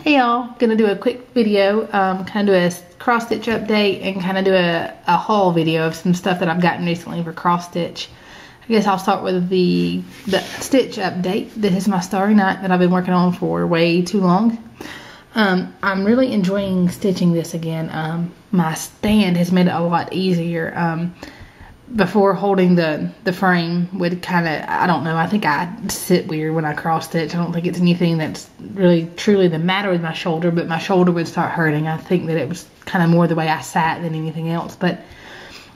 Hey y'all, gonna do a quick video, kind of do a cross stitch update and kind of do a haul video of some stuff that I've gotten recently for cross stitch. I guess I'll start with the stitch update. This is my Starry Night that I've been working on for way too long. I'm really enjoying stitching this again. My stand has made it a lot easier. Before, holding the frame would kind of, I don't know, I think I sit weird when I cross stitch. I don't think it's anything that's really truly the matter with my shoulder, but my shoulder would start hurting. I think that it was kind of more the way I sat than anything else, but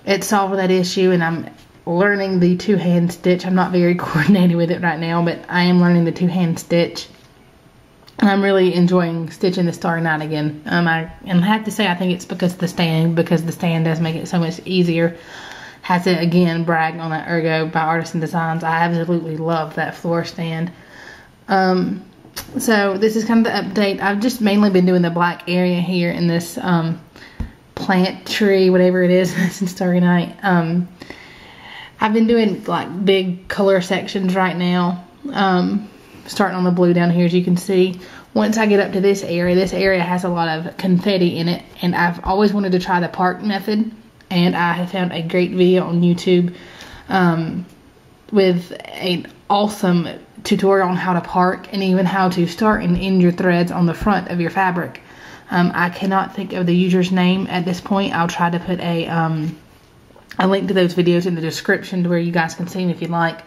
it solved that issue, and I'm learning the two-hand stitch. I'm not very coordinated with it right now, but I am learning the two-hand stitch, and I'm really enjoying stitching the Starry Night again. I have to say, I think it's because the stand does make it so much easier. Has to again brag on that Ergo by Artisan Designs. I absolutely love that floor stand. So this is kind of the update. I've just mainly been doing the black area here in this plant tree, whatever it is. It's in Starry Night. I've been doing like big color sections right now. Starting on the blue down here, as you can see. Once I get up to this area has a lot of confetti in it, and I've always wanted to try the park method. And I have found a great video on YouTube with an awesome tutorial on how to park and even how to start and end your threads on the front of your fabric. I cannot think of the user's name at this point. I'll try to put a link to those videos in the description to where you guys can see them if you'd like.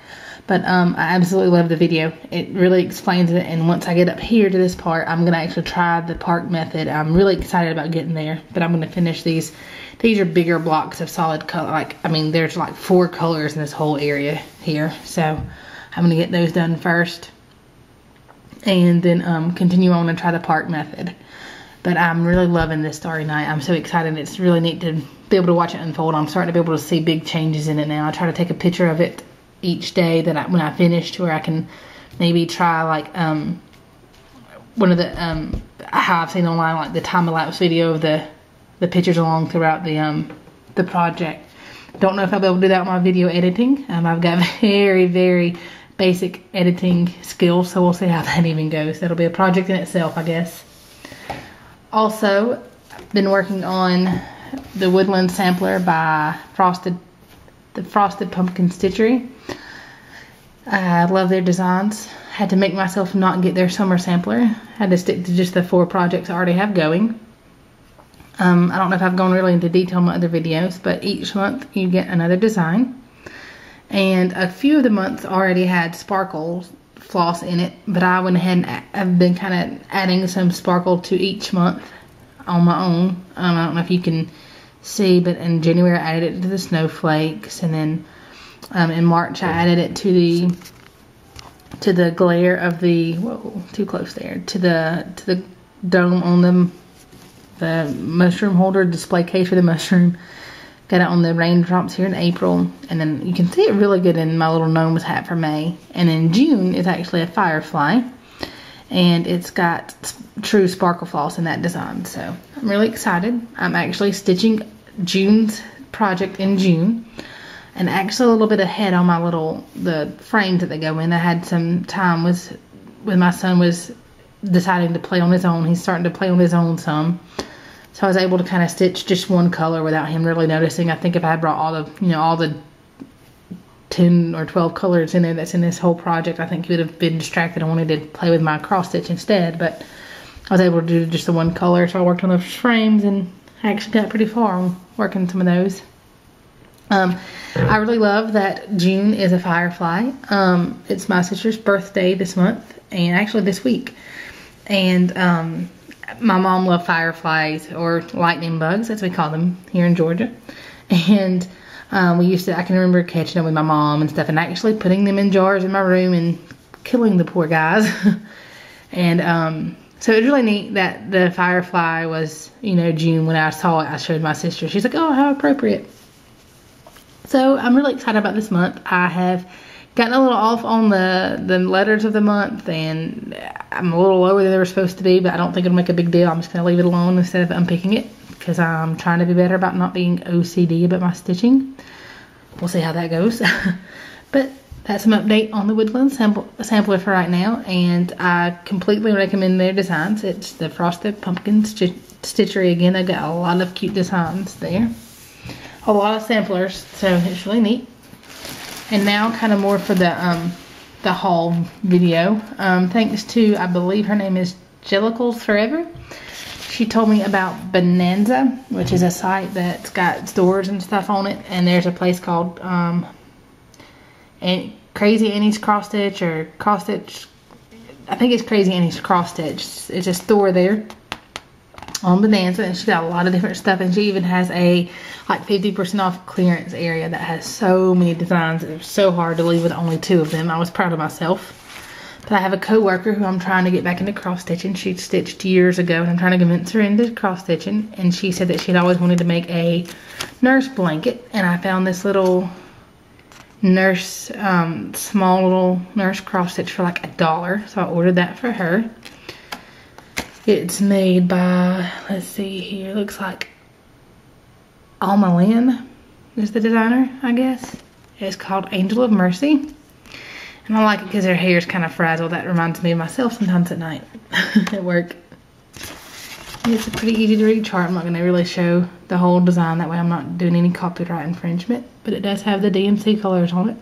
But I absolutely love the video. It really explains it, and once I get up here to this part, I'm going to actually try the park method. I'm really excited about getting there, but I'm going to finish these. These are bigger blocks of solid color. There's like 4 colors in this whole area here. So I'm going to get those done first, and then continue on and try the park method. But I'm really loving this Starry Night. I'm so excited. It's really neat to be able to watch it unfold. I'm starting to be able to see big changes in it now. I try to take a picture of it each day that when I finish, to where I can maybe try like one of the how I've seen online, like the time-lapse video of the pictures along throughout the project. Don't know if I'll be able to do that with my video editing. I've got very, very basic editing skills, so we'll see how that even goes. That'll be a project in itself, I guess. Also, I've been working on the Woodland Sampler by the Frosted Pumpkin Stitchery. I love their designs. Had to make myself not get their summer sampler. Had to stick to just the 4 projects I already have going. I don't know if I've gone really into detail in my other videos, but each month you get another design. And a few of the months already had sparkle floss in it, but I went ahead and I've been kind of adding some sparkle to each month on my own. I don't know if you can see, but in January I added it to the snowflakes, and then in March I added it to the glare of the, whoa, too close there, to the dome on the mushroom holder display case for the mushroom. Got it on the raindrops here in April, and then you can see it really good in my little gnome's hat for May. And in June is actually a firefly, and it's got true sparkle floss in that design. So I'm really excited. I'm actually stitching June's project in June, and actually a little bit ahead on my the frames that they go in. I had some time when my son was deciding to play on his own. He's starting to play on his own some. So I was able to kind of stitch just one color without him really noticing. I think if I had brought all the 10 or 12 colors in there that's in this whole project, I think he would have been distracted. I wanted to play with my cross stitch instead, but I was able to do just the one color. So I worked on those frames, and I actually got pretty far on working some of those. I really love that June is a firefly. It's my sister's birthday this month, and actually this week. And my mom loved fireflies, or lightning bugs as we call them here in Georgia. And I can remember catching them with my mom and stuff, and actually putting them in jars in my room and killing the poor guys. And so it was really neat that the firefly was, June. When I saw it, I showed my sister. She's like, oh, how appropriate. So I'm really excited about this month. I have gotten a little off on the letters of the month, and I'm a little lower than they were supposed to be, but I don't think it'll make a big deal. I'm just going to leave it alone instead of unpicking it, because I'm trying to be better about not being OCD about my stitching. We'll see how that goes. But that's an update on the Woodland sampler for right now, and I completely recommend their designs. It's the Frosted Pumpkin Stitchery again. I got a lot of cute designs there, a lot of samplers, so it's really neat. And now kind of more for the haul video. Thanks to, I believe her name is Jellicles Forever. She told me about Bonanza, which is a site that's got stores and stuff on it, and there's a place called Crazy Annie's Cross Stitch, or Cross Stitch. I think it's Crazy Annie's Cross Stitch. It's a store there on Bonanza, and she's got a lot of different stuff, and she even has a like 50% off clearance area that has so many designs. It was so hard to leave with only 2 of them. I was proud of myself. But I have a co-worker who I'm trying to get back into cross stitching. She stitched years ago, and I'm trying to convince her into cross stitching, and she said that she'd always wanted to make a nurse blanket, and I found this little nurse, small little nurse cross stitch for like $1, so I ordered that for her. It's made by, let's see here, looks like Alma Lynn is the designer, I guess. It's called Angel of Mercy. And I like it because her hair is kind of frazzled. That reminds me of myself sometimes at night at work. It's a pretty easy to read chart. I'm not going to really show the whole design. That way I'm not doing any copyright infringement. But it does have the DMC colors on it.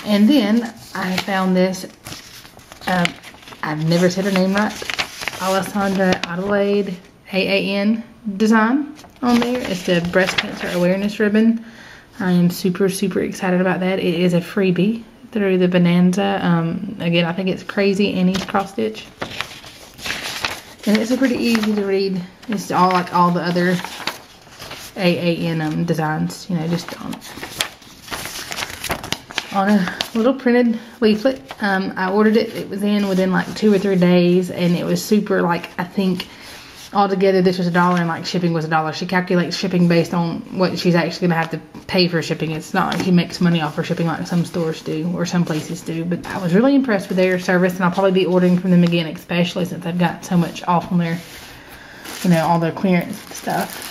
And then I found this, I've never said her name right, Alessandra Adelaide AAN design on there. It's the breast cancer awareness ribbon. I am super excited about that. It is a freebie through the Bonanza. Again, I think it's Crazy Annie's Cross Stitch. And it's a pretty easy to read. It's all like all the other AAN designs, you know, just on a little printed leaflet. I ordered it. It was in within like 2 or 3 days, and it was super, like, I think altogether this was $1 and like shipping was $1. She calculates shipping based on what she's actually gonna have to pay for shipping. It's not like she makes money off for shipping like some stores do or some places do. But I was really impressed with their service, and I'll probably be ordering from them again, especially since they've got so much off on their, you know, all their clearance stuff.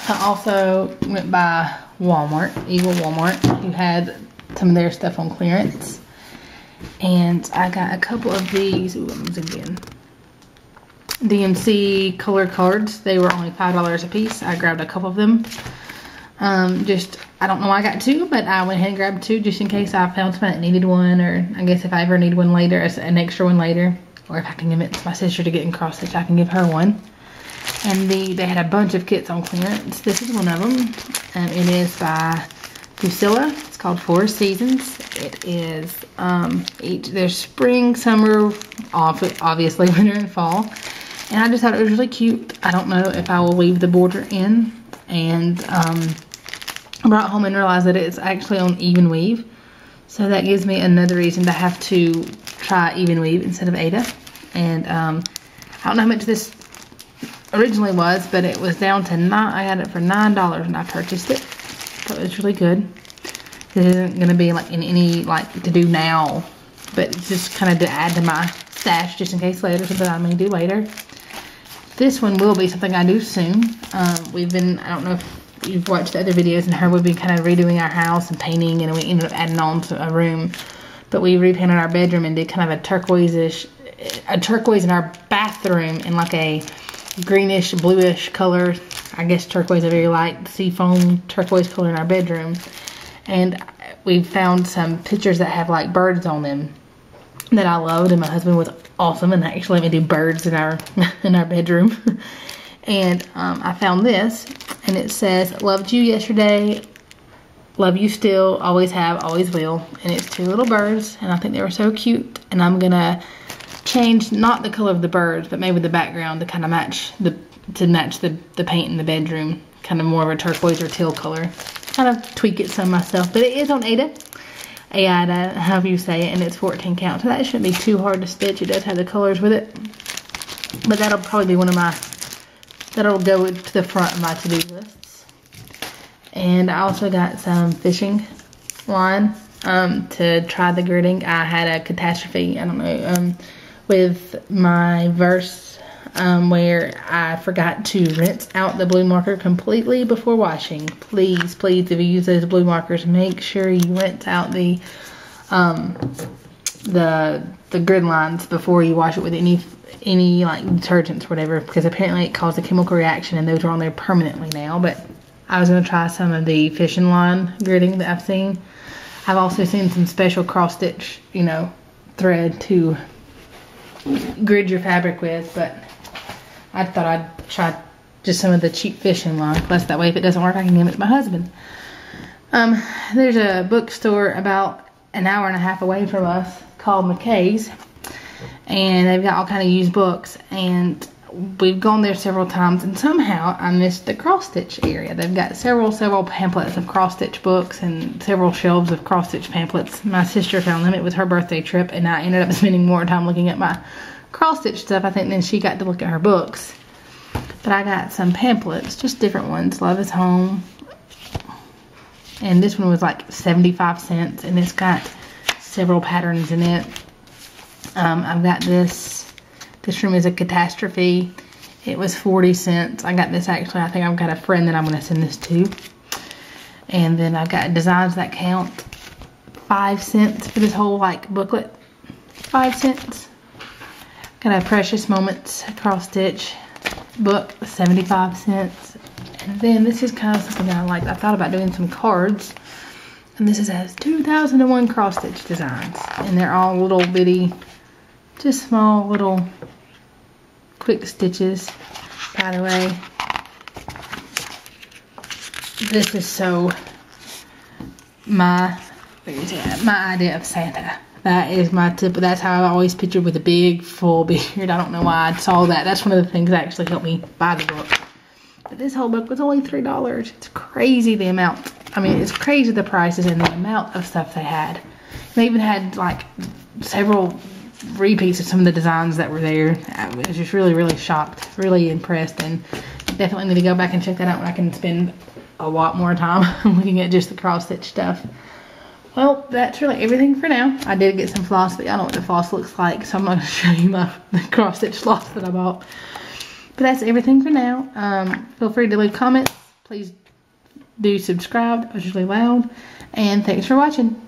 I also went by Walmart, Eagle Walmart, who had some of their stuff on clearance, and I got a couple of these. Ooh, let me zoom in. DMC color cards. They were only $5 a piece. I grabbed a couple of them. I don't know why I got 2, but I went ahead and grabbed 2 just in case I found someone that needed one, or I guess if I ever need one later, an extra one later, or if I can convince my sister to get in cross stitch, I can give her one. And they had a bunch of kits on clearance. This is one of them. It is by Lucilla. It's called 4 Seasons. It is there's spring, summer, obviously winter and fall. And I just thought it was really cute. I don't know if I will weave the border in. And I brought home and realized that it's actually on even weave. So that gives me another reason to have to try even weave instead of Aida. And I don't know how much this originally was, but it was down to I got it for $9 when I purchased it. So it was really good. This isn't going to be like in any like to do now, but it's just kind of to add to my stash just in case later, something I may do later. This one will be something I do soon. I don't know if you've watched the other videos, and her would be kind of redoing our house and painting, and we ended up adding on to a room. But we repainted our bedroom and did kind of a turquoise in our bathroom, and like a greenish, bluish color. I guess turquoise, a very light seafoam turquoise color in our bedroom. And we found some pictures that have like birds on them that I loved, and my husband was awesome and actually let me do birds in our bedroom. And I found this, and it says, "Loved you yesterday, love you still, always have, always will." And it's 2 little birds, and I think they were so cute. And I'm gonna change not the color of the birds, but maybe the background to kind of match the paint in the bedroom, kind of more of a turquoise or teal color. Kind of tweak it some myself, but it is on Aida, however you say it, and it's 14 count, so that shouldn't be too hard to stitch. It does have the colors with it, but that'll probably be that'll go to the front of my to-do lists. And I also got some fishing line to try the gridding. I had a catastrophe, I don't know, with my Verse where I forgot to rinse out the blue marker completely before washing. Please, please, if you use those blue markers, make sure you rinse out the grid lines before you wash it with any like detergents or whatever, because apparently it caused a chemical reaction and those are on there permanently now. But I was going to try some of the fishing line gridding that I've seen. I've also seen some special cross stitch, you know, thread to grid your fabric with, but I thought I'd try just some of the cheap fishing line. Plus that way if it doesn't work I can give it to my husband. There's a bookstore about an hour and a half away from us called McKay's, and they've got all kind of used books, and we've gone there several times, and somehow I missed the cross stitch area. They've got several pamphlets of cross stitch books and several shelves of cross stitch pamphlets. My sister found them. It was her birthday trip, and I ended up spending more time looking at my cross stitch stuff, I think, than she got to look at her books. But I got some pamphlets, just different ones. Love is Home, and this one was like 75 cents, and it's got several patterns in it. I've got this room is a catastrophe. It was 40 cents. I got this actually, I think I've got a friend that I'm going to send this to. And then I've got Designs That Count, 5 cents for this whole like booklet. 5 cents. Got a Precious Moments cross stitch book, 75 cents. And then this is kind of something that I liked. I thought about doing some cards. And this has 2001 cross stitch designs. And they're all little bitty, just small little quick stitches. By the way, this is so my idea of Santa. That is my tip. That's how I always pictured, with a big full beard. I don't know why I saw that. That's one of the things that actually helped me buy the book. But this whole book was only $3. It's crazy the amount. I mean, it's crazy the prices and the amount of stuff they had. They even had like several repeats of some of the designs that were there. I was just really shocked, really impressed, and definitely need to go back and check that out when I can spend a lot more time looking at just the cross stitch stuff. Well, that's really everything for now. I did get some floss, but I don't know what the floss looks like, so I'm not going to show you the cross stitch floss that I bought. But that's everything for now. Feel free to leave comments. Please do subscribe. I was really loud. And thanks for watching.